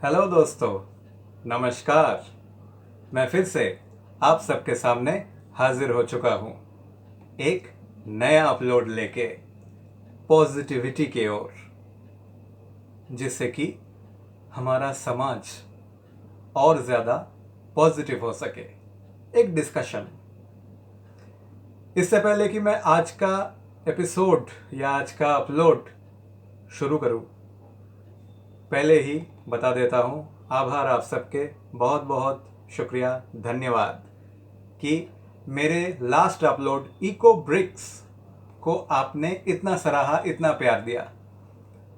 Hello दोस्तों, नमस्कार। मैं फिर से आप सबके सामने हाजिर हो चुका हूँ एक नया अपलोड लेके पॉजिटिविटी की ओर, जिससे कि हमारा समाज और ज़्यादा पॉजिटिव हो सके। एक डिस्कशन। इससे पहले कि मैं आज का एपिसोड या आज का अपलोड शुरू करूँ, पहले ही बता देता हूँ, आभार आप सबके, बहुत बहुत शुक्रिया, धन्यवाद कि मेरे लास्ट अपलोड इको ब्रिक्स को आपने इतना सराहा, इतना प्यार दिया।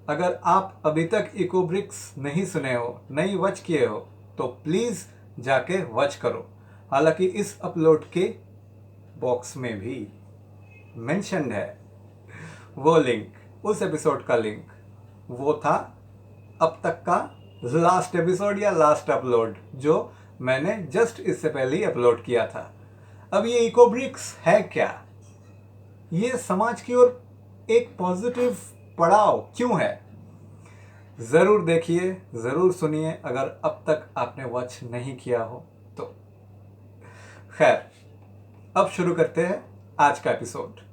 अगर आप अभी तक इको ब्रिक्स नहीं सुने हो, नहीं वॉच किए हो, तो प्लीज़ जाके वॉच करो। हालांकि इस अपलोड के बॉक्स में भी मेंशन है वो लिंक, उस एपिसोड का लिंक। वो था अब तक का लास्ट एपिसोड या लास्ट अपलोड जो मैंने जस्ट इससे पहले ही अपलोड किया था। अब ये इकोब्रिक्स है क्या, ये समाज की ओर एक पॉजिटिव पड़ाव क्यों है, ज़रूर देखिए, ज़रूर सुनिए अगर अब तक आपने वॉच नहीं किया हो तो। खैर, अब शुरू करते हैं आज का एपिसोड।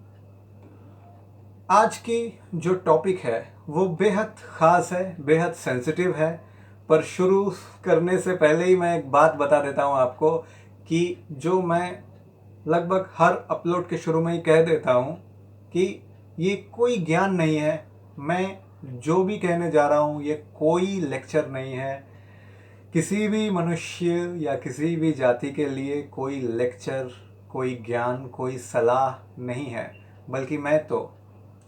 आज की जो टॉपिक है वो बेहद ख़ास है, बेहद सेंसिटिव है। पर शुरू करने से पहले ही मैं एक बात बता देता हूँ आपको कि जो मैं लगभग हर अपलोड के शुरू में ही कह देता हूँ कि ये कोई ज्ञान नहीं है। मैं जो भी कहने जा रहा हूँ ये कोई लेक्चर नहीं है, किसी भी मनुष्य या किसी भी जाति के लिए कोई लेक्चर, कोई ज्ञान, कोई सलाह नहीं है। बल्कि मैं तो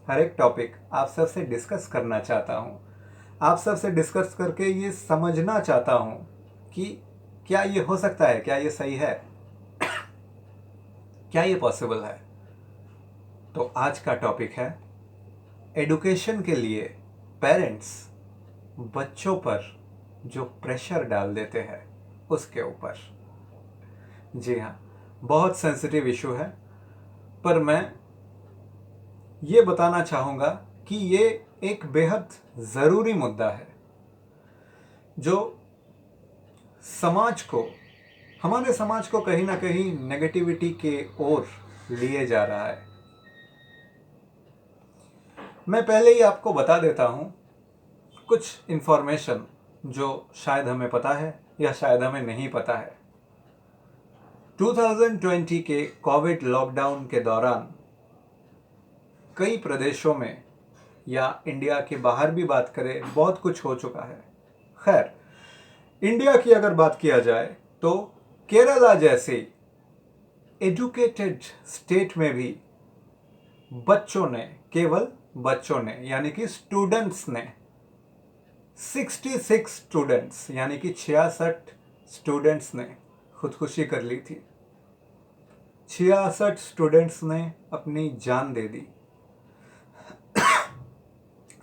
हर एक टॉपिक आप सबसे डिस्कस करना चाहता हूँ, आप सबसे डिस्कस करके ये समझना चाहता हूँ कि क्या ये हो सकता है, क्या ये सही है, क्या ये पॉसिबल है। तो आज का टॉपिक है एडुकेशन के लिए पेरेंट्स बच्चों पर जो प्रेशर डाल देते हैं उसके ऊपर। जी हाँ, बहुत सेंसिटिव इशू है, पर मैं ये बताना चाहूँगा कि ये एक बेहद ज़रूरी मुद्दा है जो समाज को, हमारे समाज को कहीं ना कहीं नेगेटिविटी के ओर लिए जा रहा है। मैं पहले ही आपको बता देता हूँ कुछ इन्फॉर्मेशन जो शायद हमें पता है या शायद हमें नहीं पता है। 2020 के कोविड लॉकडाउन के दौरान कई प्रदेशों में या इंडिया के बाहर भी बात करें, बहुत कुछ हो चुका है। खैर, इंडिया की अगर बात किया जाए तो केरला जैसे एजुकेटेड स्टेट में भी बच्चों ने, केवल बच्चों ने यानी कि स्टूडेंट्स ने, 66 स्टूडेंट्स यानी कि 66 स्टूडेंट्स ने खुदकुशी कर ली थी। 66 स्टूडेंट्स ने अपनी जान दे दी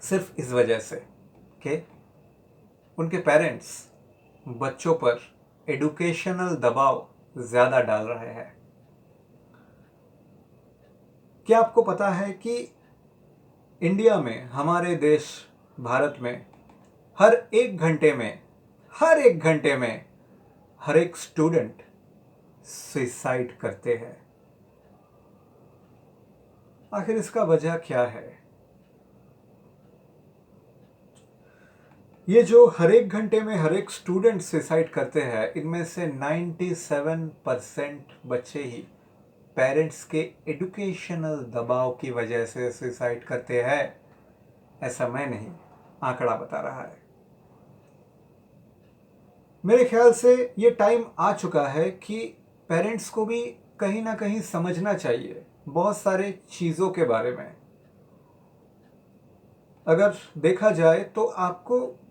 सिर्फ इस वजह से कि उनके पेरेंट्स बच्चों पर एडुकेशनल दबाव ज़्यादा डाल रहे हैं। क्या आपको पता है कि इंडिया में, हमारे देश भारत में, हर एक घंटे में, हर एक घंटे में हर एक स्टूडेंट सुसाइड करते हैं। आखिर इसका वजह क्या है? ये जो हर एक घंटे में हर एक स्टूडेंट सुसाइड करते हैं, इनमें से 97% बच्चे ही पेरेंट्स के एडुकेशनल दबाव की वजह से सुसाइड करते हैं। ऐसा मैं नहीं, आंकड़ा बता रहा है। मेरे ख्याल से ये टाइम आ चुका है कि पेरेंट्स को भी कहीं ना कहीं समझना चाहिए बहुत सारे चीज़ों के बारे में। अगर देखा जाए तो आपको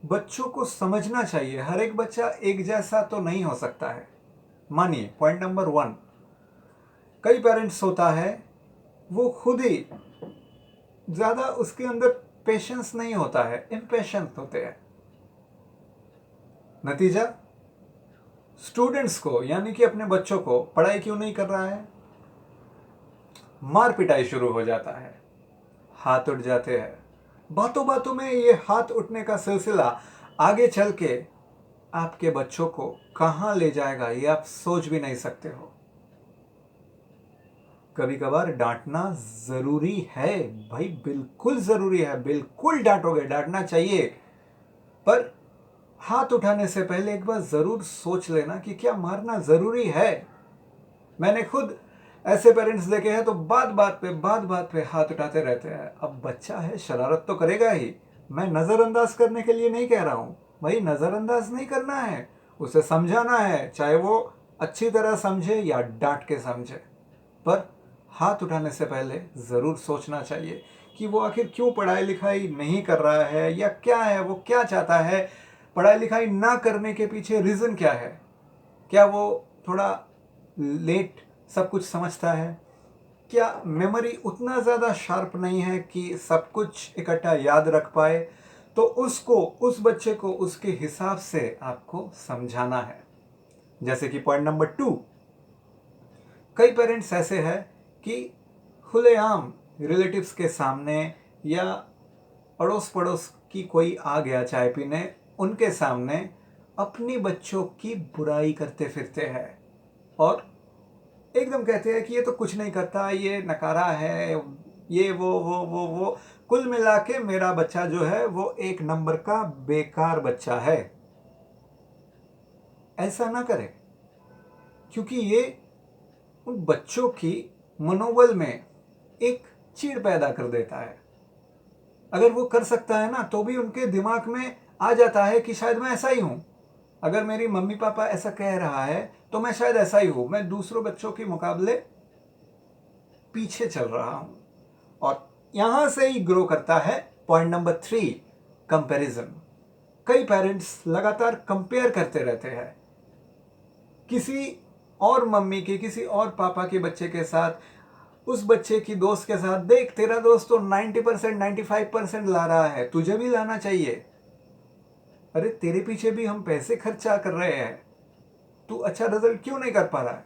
बच्चों को समझना चाहिए। हर एक बच्चा एक जैसा तो नहीं हो सकता है। मानिए, पॉइंट नंबर 1, कई पेरेंट्स होता है वो खुद ही ज़्यादा उसके अंदर पेशेंस नहीं होता है, इम्पेशेंट होते हैं। नतीजा, स्टूडेंट्स को यानी कि अपने बच्चों को पढ़ाई क्यों नहीं कर रहा है, मार पिटाई शुरू हो जाता है, हाथ उठ जाते हैं। बातों बातों में ये हाथ उठने का सिलसिला आगे चल के आपके बच्चों को कहाँ ले जाएगा ये आप सोच भी नहीं सकते हो। कभी कभार डांटना ज़रूरी है भाई, बिल्कुल ज़रूरी है, बिल्कुल डांटोगे, डांटना चाहिए। पर हाथ उठाने से पहले एक बार ज़रूर सोच लेना कि क्या मारना ज़रूरी है। मैंने खुद ऐसे पेरेंट्स देखे हैं तो बात बात पे हाथ उठाते रहते हैं। अब बच्चा है, शरारत तो करेगा ही। मैं नज़रअंदाज करने के लिए नहीं कह रहा हूँ भाई, नज़रअंदाज नहीं करना है, उसे समझाना है, चाहे वो अच्छी तरह समझे या डांट के समझे। पर हाथ उठाने से पहले ज़रूर सोचना चाहिए कि वो आखिर क्यों पढ़ाई लिखाई नहीं कर रहा है, या क्या है, वो क्या चाहता है, पढ़ाई लिखाई ना करने के पीछे रीज़न क्या है। क्या वो थोड़ा लेट सब कुछ समझता है, क्या मेमोरी उतना ज़्यादा शार्प नहीं है कि सब कुछ इकट्ठा याद रख पाए। तो उसको, उस बच्चे को उसके हिसाब से आपको समझाना है। जैसे कि पॉइंट नंबर 2, कई पेरेंट्स ऐसे हैं कि खुलेआम रिलेटिव्स के सामने या अड़ोस पड़ोस की कोई आ गया चाय पीने, उनके सामने अपनी बच्चों की बुराई करते फिरते हैं और एकदम कहते हैं कि ये तो कुछ नहीं करता, ये नकारा है, ये वो कुल मिला के मेरा बच्चा जो है वो एक नंबर का बेकार बच्चा है। ऐसा ना करें, क्योंकि ये उन बच्चों की मनोबल में एक चीड़ पैदा कर देता है। अगर वो कर सकता है ना, तो भी उनके दिमाग में आ जाता है कि शायद मैं ऐसा ही हूं। अगर मेरी मम्मी पापा ऐसा कह रहा है तो मैं शायद ऐसा ही हूं, मैं दूसरों बच्चों के मुकाबले पीछे चल रहा हूं। और यहां से ही ग्रो करता है पॉइंट नंबर 3, कंपैरिजन। कई पेरेंट्स लगातार कंपेयर करते रहते हैं किसी और मम्मी के, किसी और पापा के बच्चे के साथ, उस बच्चे की दोस्त के साथ। देख, तेरा दोस्त तो 90% 95% ला रहा है, तुझे भी लाना चाहिए। अरे तेरे पीछे भी हम पैसे खर्चा कर रहे हैं, तू अच्छा रिजल्ट क्यों नहीं कर पा रहा है।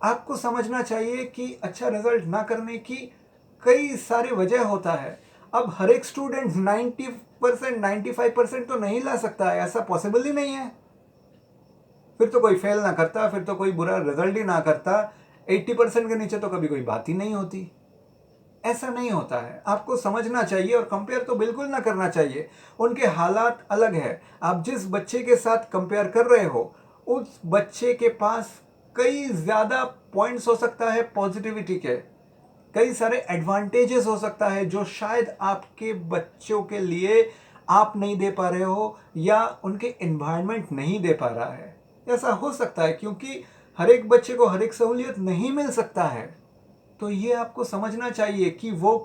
आपको समझना चाहिए कि अच्छा रिजल्ट ना करने की कई सारी वजह होता है। अब हर एक स्टूडेंट 90% 95% तो नहीं ला सकता है, ऐसा पॉसिबल ही नहीं है। फिर तो कोई फेल ना करता, फिर तो कोई बुरा रिजल्ट ही ना करता। 80% के नीचे तो कभी कोई बात ही नहीं होती। ऐसा नहीं होता है, आपको समझना चाहिए और कंपेयर तो बिल्कुल ना करना चाहिए। उनके हालात अलग है। आप जिस बच्चे के साथ कंपेयर कर रहे हो, उस बच्चे के पास कई ज़्यादा पॉइंट्स हो सकता है पॉजिटिविटी के, कई सारे एडवांटेजेस हो सकता है जो शायद आपके बच्चों के लिए आप नहीं दे पा रहे हो, या उनके एनवायरनमेंट नहीं दे पा रहा है। ऐसा हो सकता है क्योंकि हर एक बच्चे को हर एक सहूलियत नहीं मिल सकता है। तो ये आपको समझना चाहिए कि वो